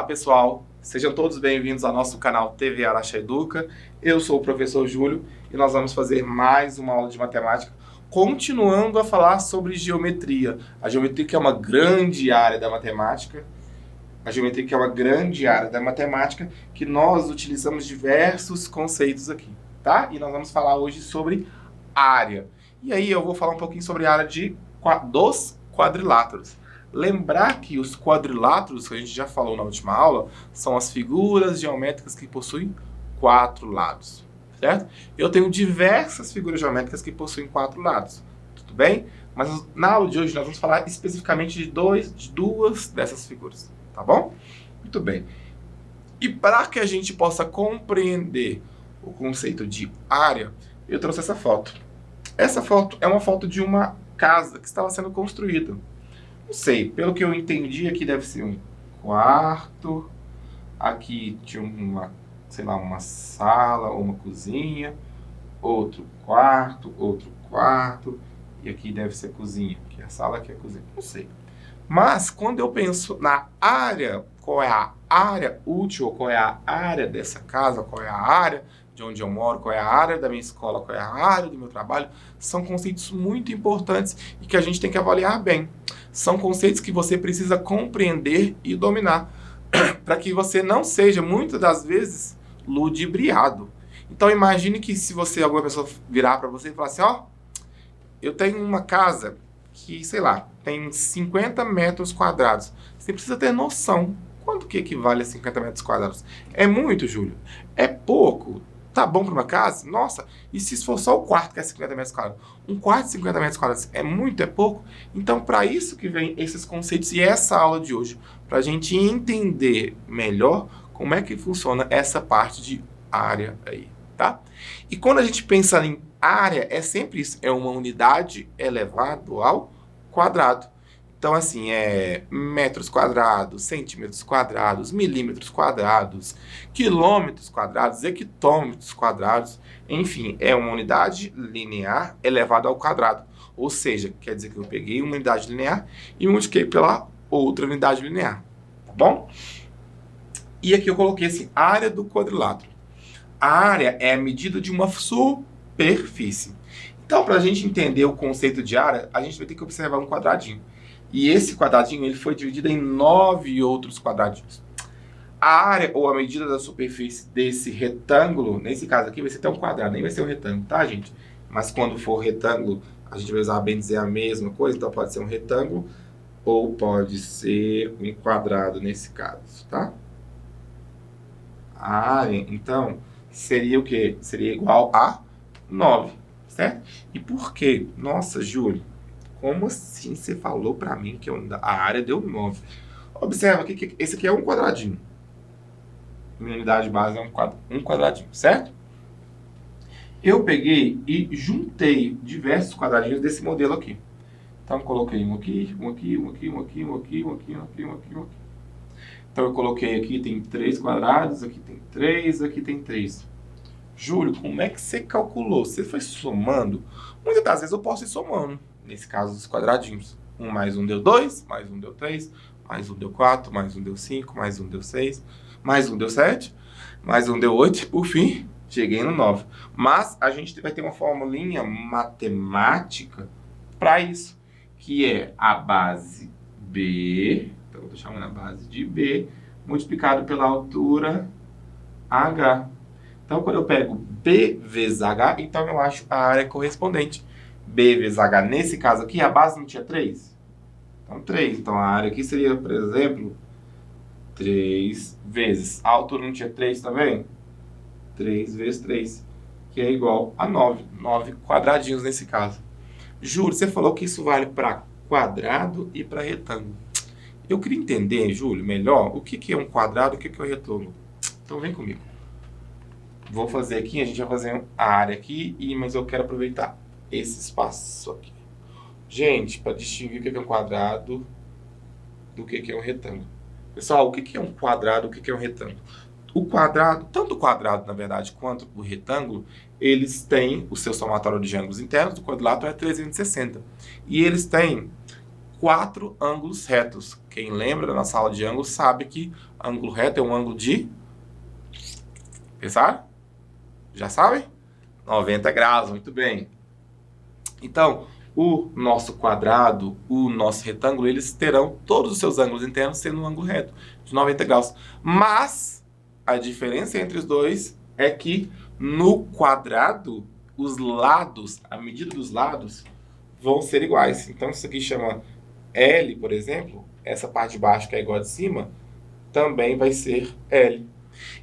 pessoal, sejam todos bem-vindos ao nosso canal TV Araxá Educa. Eu sou o professor Júlio e nós vamos fazer mais uma aula de matemática, continuando a falar sobre geometria. A geometria que é uma grande área da matemática, que nós utilizamos diversos conceitos aqui, tá? E nós vamos falar hoje sobre área. E aí eu vou falar um pouquinho sobre a área dos quadriláteros. Lembrar que os quadriláteros, que a gente já falou na última aula, são as figuras geométricas que possuem 4 lados, certo? Eu tenho diversas figuras geométricas que possuem 4 lados, tudo bem? Mas na aula de hoje nós vamos falar especificamente de duas dessas figuras, tá bom? Muito bem. E para que a gente possa compreender o conceito de área, eu trouxe essa foto. Essa foto é uma foto de uma casa que estava sendo construída. Não sei, pelo que eu entendi, aqui deve ser um quarto, aqui tinha uma sala ou uma cozinha, outro quarto, e aqui deve ser cozinha, aqui é a sala, aqui é a cozinha, não sei. Mas quando eu penso na área, qual é a área útil, qual é a área dessa casa, qual é a área de onde eu moro, qual é a área da minha escola, qual é a área do meu trabalho, são conceitos muito importantes e que a gente tem que avaliar bem. São conceitos que você precisa compreender e dominar, para que você não seja, muitas das vezes, ludibriado. Então imagine que se alguma pessoa virar para você e falar assim, ó, eu tenho uma casa que, sei lá, tem 50 metros quadrados. Você precisa ter noção. Quanto que equivale a 50 metros quadrados? É muito, Júlio? É pouco? Tá bom para uma casa? Nossa, e se for só o quarto que é 50 metros quadrados? Um quarto de 50 metros quadrados é muito, é pouco? Então, para isso que vem esses conceitos e essa aula de hoje, para a gente entender melhor como é que funciona essa parte de área aí, tá? E quando a gente pensa em área, é sempre isso, é uma unidade elevado ao quadrado. Então, assim, é metros quadrados, centímetros quadrados, milímetros quadrados, quilômetros quadrados, hectômetros quadrados, enfim, é uma unidade linear elevada ao quadrado. Ou seja, quer dizer que eu peguei uma unidade linear e multipliquei pela outra unidade linear, tá bom? E aqui eu coloquei assim, área do quadrilátero. A área é a medida de uma superfície. Então, para a gente entender o conceito de área, a gente vai ter que observar um quadradinho. E esse quadradinho ele foi dividido em 9 outros quadradinhos. A área ou a medida da superfície desse retângulo, nesse caso aqui, vai ser até um quadrado, nem vai ser um retângulo, tá, gente? Mas quando for retângulo, a gente vai usar bem dizer a mesma coisa, então pode ser um retângulo ou pode ser um quadrado nesse caso, tá? A área, então, seria o quê? Seria igual a 9, certo? E por quê? Nossa, Júlio, como assim você falou para mim que a área deu 9? Observa que esse aqui é um quadradinho. Minha unidade base é um quadradinho, certo? Eu peguei e juntei diversos quadradinhos desse modelo aqui. Então, eu coloquei um aqui. Então, eu coloquei aqui, tem 3 quadrados, aqui tem 3, aqui tem 3. Júlio, como é que você calculou? Você foi somando? Muitas das vezes eu posso ir somando. Nesse caso, os quadradinhos. 1 mais 1 deu 2, mais 1 deu 3, mais 1 deu 4, mais 1 deu 5, mais 1 deu 6, mais 1 deu 7, mais 1 deu 8, e por fim, cheguei no 9. Mas a gente vai ter uma formulinha matemática para isso, que é a base B, então eu estou chamando a base de B, multiplicado pela altura H. Então, quando eu pego B vezes H, então eu acho a área correspondente. B vezes H, nesse caso aqui, a base não tinha 3? Então, 3. Então, a área aqui seria, por exemplo, 3 vezes. A altura não tinha 3 também? 3 vezes 3, que é igual a 9. 9 quadradinhos nesse caso. Júlio, você falou que isso vale para quadrado e para retângulo. Eu queria entender, Júlio, melhor o que é um quadrado e o que é um retângulo. Então, vem comigo. Vou fazer aqui, a gente vai fazer a área aqui, mas eu quero aproveitar esse espaço aqui. Gente, para distinguir o que é um quadrado do que é um retângulo. Pessoal, o que é um quadrado, o que é um retângulo? O quadrado, tanto o quadrado, na verdade, quanto o retângulo, eles têm o seu somatório de ângulos internos, o quadrilátero é 360. E eles têm 4 ângulos retos. Quem lembra da nossa aula de ângulos sabe que ângulo reto é um ângulo de... Pensaram? Já sabem? 90 graus, muito bem. Então, o nosso quadrado, o nosso retângulo, eles terão todos os seus ângulos internos sendo um ângulo reto de 90 graus. Mas a diferença entre os dois é que no quadrado, os lados, a medida dos lados, vão ser iguais. Então, isso aqui chama L, por exemplo, essa parte de baixo que é igual a de cima, também vai ser L.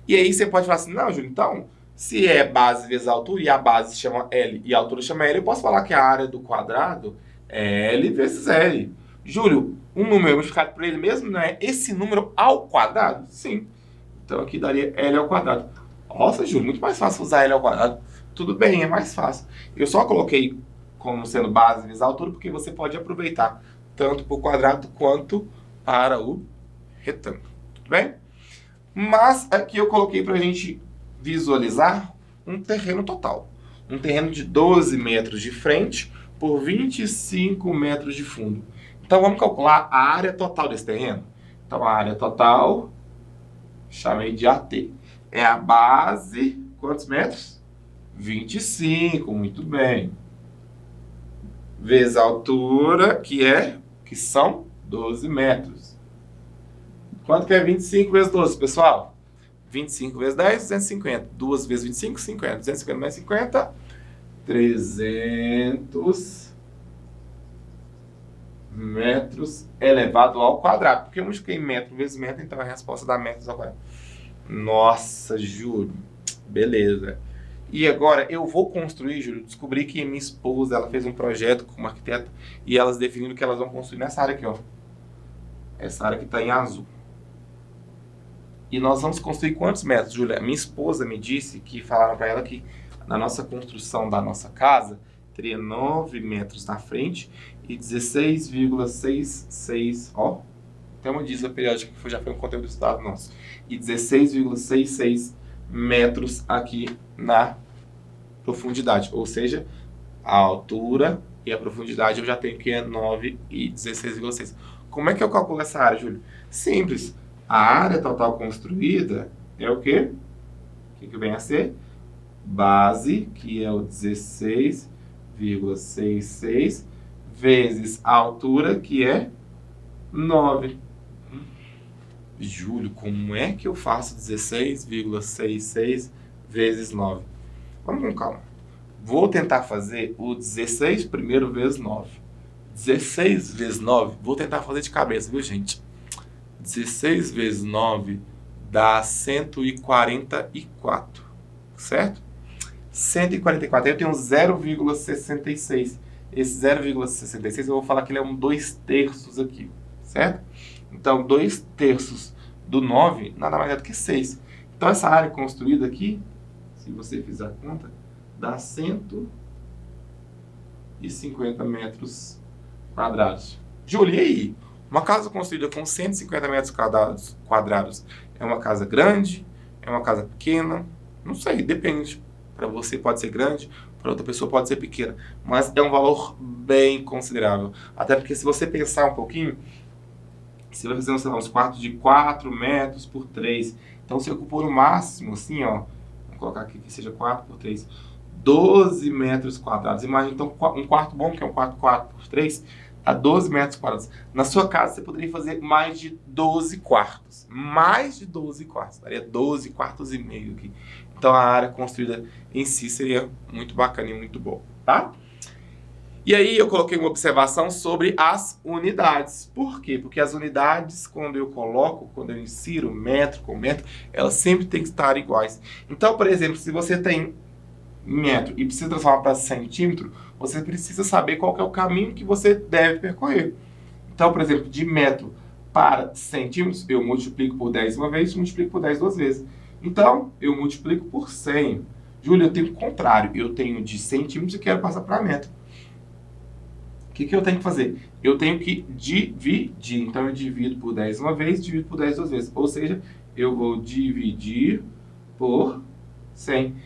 E aí você pode falar assim, não, Júlio, então, se é base vezes altura e a base chama L e a altura chama L, eu posso falar que a área do quadrado é L vezes L. Júlio, um número multiplicado por ele mesmo não é esse número ao quadrado? Sim. Então aqui daria L ao quadrado. Nossa, Júlio, muito mais fácil usar L ao quadrado. Tudo bem, é mais fácil. Eu só coloquei como sendo base vezes altura porque você pode aproveitar tanto para o quadrado quanto para o retângulo. Tudo bem? Mas aqui eu coloquei para a gente visualizar um terreno total. Um terreno de 12 metros de frente por 25 metros de fundo. Então vamos calcular a área total desse terreno. Então a área total, chamei de AT. É a base, quantos metros? 25, muito bem. Vezes a altura, que são 12 metros. Quanto que é 25 vezes 12, pessoal? 25 vezes 10, 250. 2 vezes 25, 50. 250 mais 50, 300 metros elevado ao quadrado. Porque eu multipliquei metro vezes metro, então a resposta dá metros ao quadrado. Nossa, Júlio. Beleza. E agora eu vou construir, Júlio, descobri que minha esposa, ela fez um projeto com uma arquiteta e elas definiram que elas vão construir nessa área aqui, ó. Essa área que está em azul. E nós vamos construir quantos metros, Júlia? Minha esposa me disse que falaram para ela que na nossa construção da nossa casa teria 9 metros na frente e 16,66, ó, tem uma dízima periódica que já foi um conteúdo estudado nosso, e 16,66 metros aqui na profundidade, ou seja, a altura e a profundidade eu já tenho que é 9 e 16,6. Como é que eu calculo essa área, Júlio? Simples. A área total construída é o quê? O que vem a ser? Base, que é o 16,66, vezes a altura, que é 9. Júlio, como é que eu faço 16,66 vezes 9? Vamos com calma. Vou tentar fazer o 16 primeiro vezes 9. 16 vezes 9, vou tentar fazer de cabeça, viu, gente? 16 vezes 9 dá 144, certo? 144, aí eu tenho 0,66. Esse 0,66 eu vou falar que ele é um 2/3 aqui, certo? Então, 2/3 do 9 nada mais é do que 6. Então, essa área construída aqui, se você fizer a conta, dá 150 metros quadrados. Júlia, e aí? Uma casa construída com 150 metros quadrados é uma casa grande? É uma casa pequena? Não sei, depende. Para você pode ser grande, para outra pessoa pode ser pequena. Mas é um valor bem considerável. Até porque se você pensar um pouquinho, você vai fazer, sei lá, uns quartos de 4 metros por 3. Então você ocupou no máximo, assim, ó. Vamos colocar aqui que seja 4 por 3. 12 metros quadrados. Imagina, então, um quarto bom, que é um quarto 4 por 3, a 12 metros quadrados. Na sua casa, você poderia fazer mais de 12 quartos. Mais de 12 quartos. Daria 12 quartos e meio aqui. Então, a área construída em si seria muito bacana e muito boa, tá? E aí, eu coloquei uma observação sobre as unidades. Por quê? Porque as unidades, quando eu insiro metro com metro, elas sempre têm que estar iguais. Então, por exemplo, se você tem metro e precisa transformar para centímetro, você precisa saber qual que é o caminho que você deve percorrer. Então, por exemplo, de metro para centímetros, eu multiplico por 10 uma vez, multiplico por 10 duas vezes. Então, eu multiplico por 100. Júlia, eu tenho o contrário. Eu tenho de centímetros e quero passar para metro. O que eu tenho que fazer? Eu tenho que dividir. Então, eu divido por 10 uma vez, divido por 10 duas vezes. Ou seja, eu vou dividir por 100.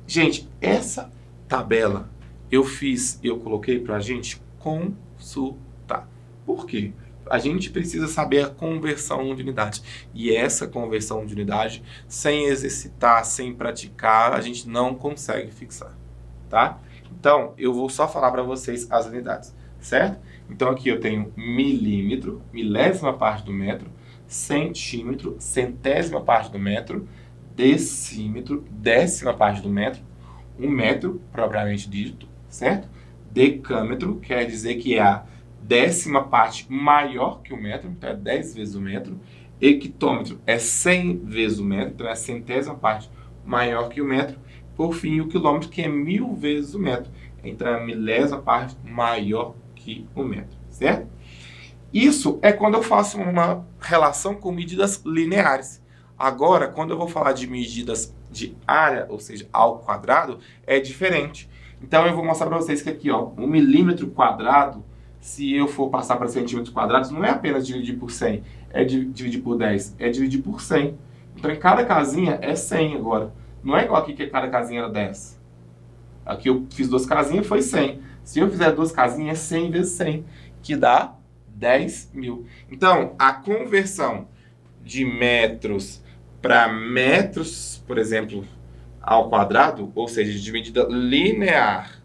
Gente, essa tabela eu coloquei pra gente consultar. Por quê? A gente precisa saber a conversão de unidade. E essa conversão de unidade, sem exercitar, sem praticar, a gente não consegue fixar, tá? Então, eu vou só falar para vocês as unidades, certo? Então, aqui eu tenho milímetro, milésima parte do metro, centímetro, centésima parte do metro, decímetro, décima parte do metro, um metro, propriamente dito, certo? Decâmetro quer dizer que é a décima parte maior que o metro, então é 10 vezes o metro. Hectômetro é 100 vezes o metro, então é a centésima parte maior que o metro. Por fim, o quilômetro, que é 1000 vezes o metro, então é a milésima parte maior que o metro, certo? Isso é quando eu faço uma relação com medidas lineares. Agora, quando eu vou falar de medidas de área, ou seja, ao quadrado, é diferente. Então, eu vou mostrar para vocês que aqui, ó, 1 milímetro quadrado, se eu for passar para centímetros quadrados, não é apenas dividir por 100, é dividir por 10, é dividir por 100. Então, em cada casinha é 100 agora. Não é igual aqui que cada casinha era 10. Aqui eu fiz 2 casinhas, foi 100. Se eu fizer 2 casinhas, é 100 vezes 100, que dá 10.000. Então, a conversão de metros para metros, por exemplo, ao quadrado, ou seja, de medida linear,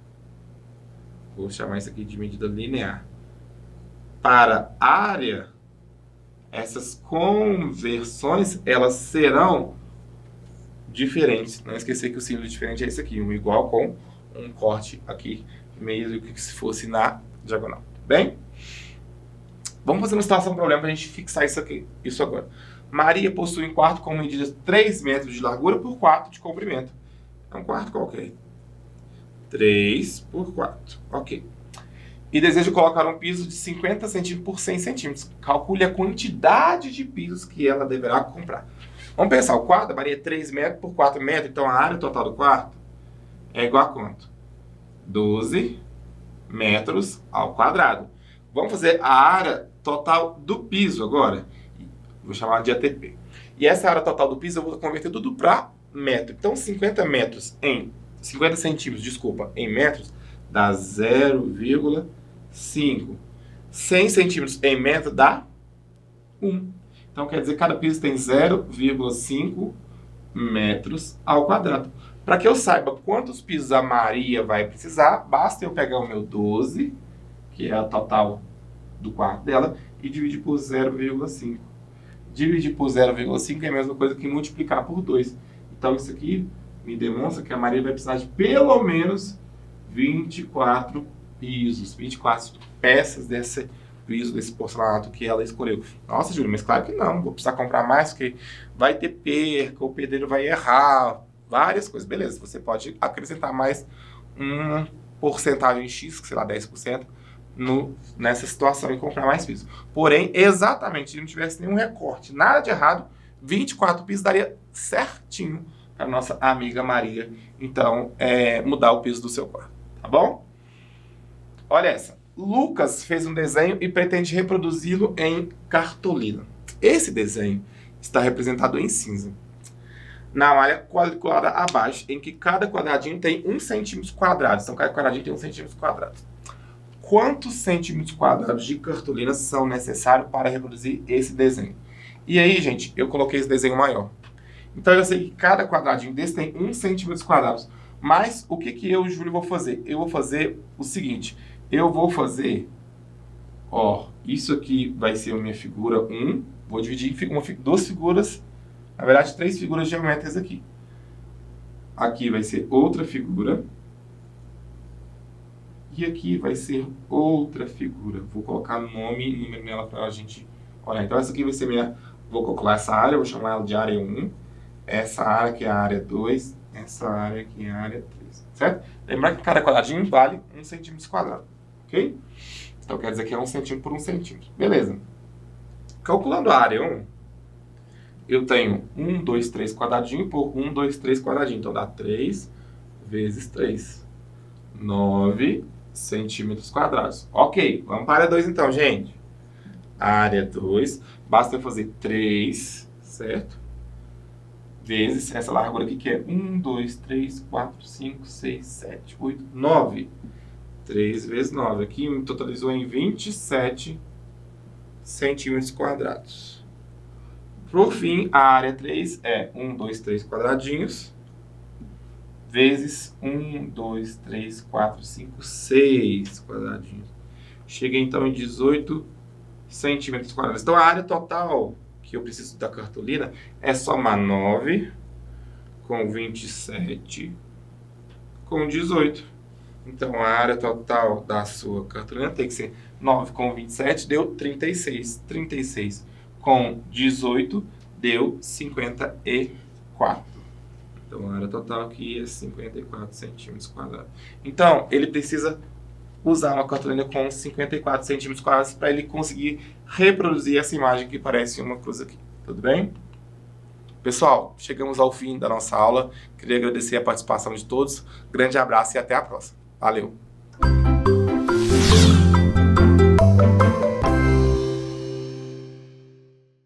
vou chamar isso aqui de medida linear, para área, essas conversões, elas serão diferentes. Não esquecer que o símbolo diferente é esse aqui, um igual com um corte aqui, meio do que se fosse na diagonal. Bem? Vamos fazer uma situação problema para a gente fixar isso agora. Maria possui um quarto com medidas 3 metros de largura por 4 de comprimento. É um quarto qualquer. 3 por 4. Ok. E deseja colocar um piso de 50 centímetros por 100 centímetros. Calcule a quantidade de pisos que ela deverá comprar. Vamos pensar, o quarto da Maria é 3 metros por 4 metros, então a área total do quarto é igual a quanto? 12 metros ao quadrado. Vamos fazer a área total do piso agora. Vou chamar de ATP. E essa área total do piso eu vou converter tudo para metro. Então, 50 centímetros, desculpa, em metros, dá 0,5. 100 centímetros em metro dá 1. Então, quer dizer que cada piso tem 0,5 metros ao quadrado. Para que eu saiba quantos pisos a Maria vai precisar, basta eu pegar o meu 12, que é a total do quarto dela, e dividir por 0,5. Dividir por 0,5 é a mesma coisa que multiplicar por 2. Então, isso aqui me demonstra que a Maria vai precisar de pelo menos 24 pisos, 24 peças desse piso, desse porcelanato que ela escolheu. Nossa, Júlio, mas claro que não, vou precisar comprar mais, porque vai ter perca, o pedreiro vai errar, várias coisas. Beleza, você pode acrescentar mais uma porcentagem X, sei lá, 10%, nessa situação e comprar mais pisos. Porém, exatamente, se não tivesse nenhum recorte, nada de errado, 24 pisos daria certinho para nossa amiga Maria, então, mudar o piso do seu quarto, tá bom? Olha essa. Lucas fez um desenho e pretende reproduzi-lo em cartolina. Esse desenho está representado em cinza, na malha quadriculada abaixo, em que cada quadradinho tem 1 centímetro quadrado. Então, cada quadradinho tem 1 centímetro quadrado. Quantos centímetros quadrados de cartolina são necessários para reproduzir esse desenho? E aí, gente, eu coloquei esse desenho maior. Então, eu sei que cada quadradinho desse tem 1 centímetro quadrado. Mas, o que eu, Júlio, vou fazer? Eu vou fazer o seguinte. Eu vou fazer, ó, isso aqui vai ser a minha figura 1. Vou dividir em 2 figuras, na verdade, 3 figuras geométricas aqui. Aqui vai ser outra figura. E aqui vai ser outra figura. Vou colocar nome e número nela para a gente olhar. Então, essa aqui vai ser minha... Vou calcular essa área, vou chamar ela de área 1. Essa área aqui é a área 2. Essa área aqui é a área 3. Certo? Lembrar que cada quadradinho vale 1 centímetro quadrado. Ok? Então, quer dizer que é 1 centímetro por 1 centímetro. Beleza. Calculando a área 1, eu tenho 1, 2, 3 quadradinho por 1, 2, 3 quadradinho. Então, dá 3 vezes 3. 9 centímetros quadrados. Ok, vamos para a área 2 então, gente. Área 2, basta eu fazer 3, certo? Vezes essa largura aqui que é 1, 2, 3, 4, 5, 6, 7, 8, 9. 3 vezes 9. Aqui me totalizou em 27 centímetros quadrados. Por fim, a área 3 é 1, 2, 3 quadradinhos, vezes 1, 2, 3, 4, 5, 6 quadradinhos. Cheguei então em 18 centímetros quadrados. Então a área total que eu preciso da cartolina é somar 9 com 27 com 18. Então a área total da sua cartolina tem que ser 9 com 27 deu 36. 36 com 18 deu 54. Então a área total aqui é 54 centímetros quadrados. Então ele precisa usar uma cartolina com 54 centímetros quadrados para ele conseguir reproduzir essa imagem que parece uma cruz aqui. Tudo bem? Pessoal, chegamos ao fim da nossa aula. Queria agradecer a participação de todos. Grande abraço e até a próxima. Valeu!